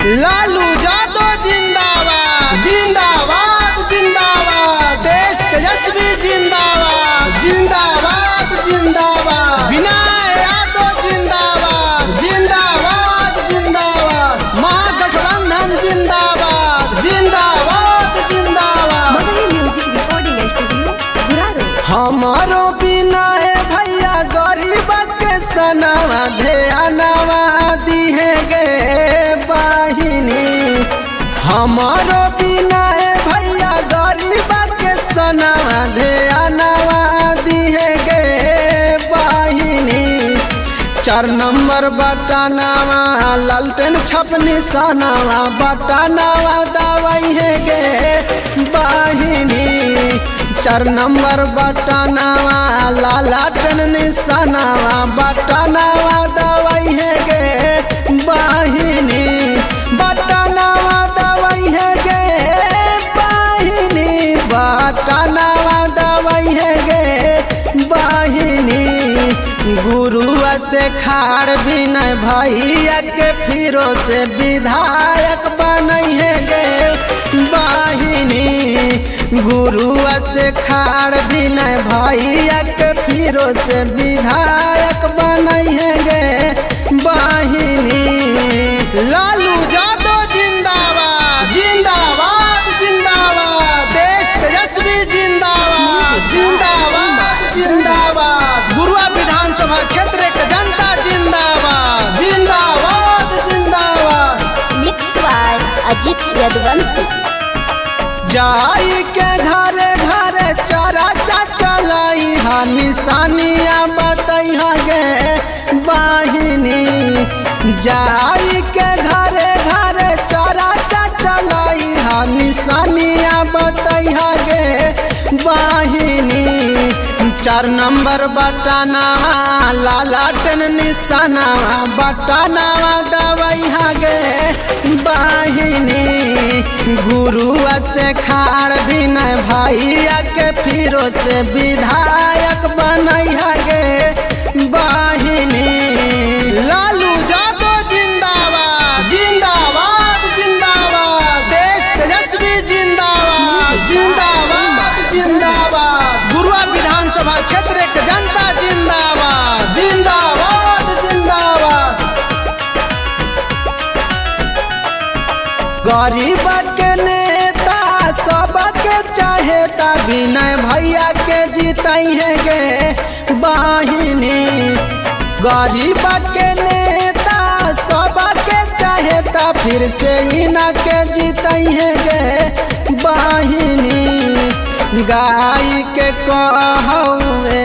लालू यादव जिंदाबाद जिंदाबाद जिंदाबाद। देश तेजस्वी जिंदाबाद जिंदाबाद जिंदाबाद। विनय यादव जिंदाबाद जिंदाबाद जिंदाबाद। महागठबंधन जिंदाबाद जिंदाबाद जिंदाबाद। Music recording studio Guraro. हमारो विनय भैया गरीब के सनवा ध्यानवा दिहे गे बाहिनी। हमारो विनय भैया गरीब के सनवा ध्यानवा दिहे गे बाहिनी। 4 नंबर बटनवा लालटेन छपनी सनवा बटनवा दवाई है गे बाहिनी। 4 नंबर बटनवा लालटेन निशानवा बटनवा दवाई है गे बाहिनी। बटनवा दवाई है गे बाहिनी। बटनवा दवाई है गे बाहिनी। गुरुआ से खाड़ विनय भैया के फिरो से विधायक बनई है गे बाहिनी। गुरुआ से खाड़ विनय भैया के फिरो से विधायक बनई है गे बाहिनी। लालू यादव जिंदाबाद जिंदाबाद जिंदाबाद। देश तेजस्वी जिंदाबाद जिंदाबाद जिंदाबाद। गुरुआ विधानसभा क्षेत्र के जनता जिंदाबाद जिंदाबाद जिंदाबाद। Mix by Ajit Yaduvanshi. जाई के घरे घरे चारा चलाई हा निशानिया बतई गे बाहिनी। जाई के घरे घरे चारा चलाई हा निशानिया बतई गे बाहिनी। 4 नंबर बटनवा लालटेन निशानवा बटनवा दवाई गे बाहिनी। गुरुआ से खाड़ विनय भैया के फिरो से विधायक बनई गे बाहिनी। लालू यादव जिंदाबाद जिंदाबाद जिंदाबाद। देश तेजस्वी जिंदाबाद जिंदाबाद जिंदाबाद। गुरुआ विधानसभा क्षेत्र के जनता जिंदाबाद जिंदाबाद जिंदाबाद। गरीब के नेता सबके चाहेता विनय भैया के जीतई है गे बाहिनी। गरीब के नेता सबके चाहेता फिर से इना के जीतई है गे बाहिनी। गाय के कहवे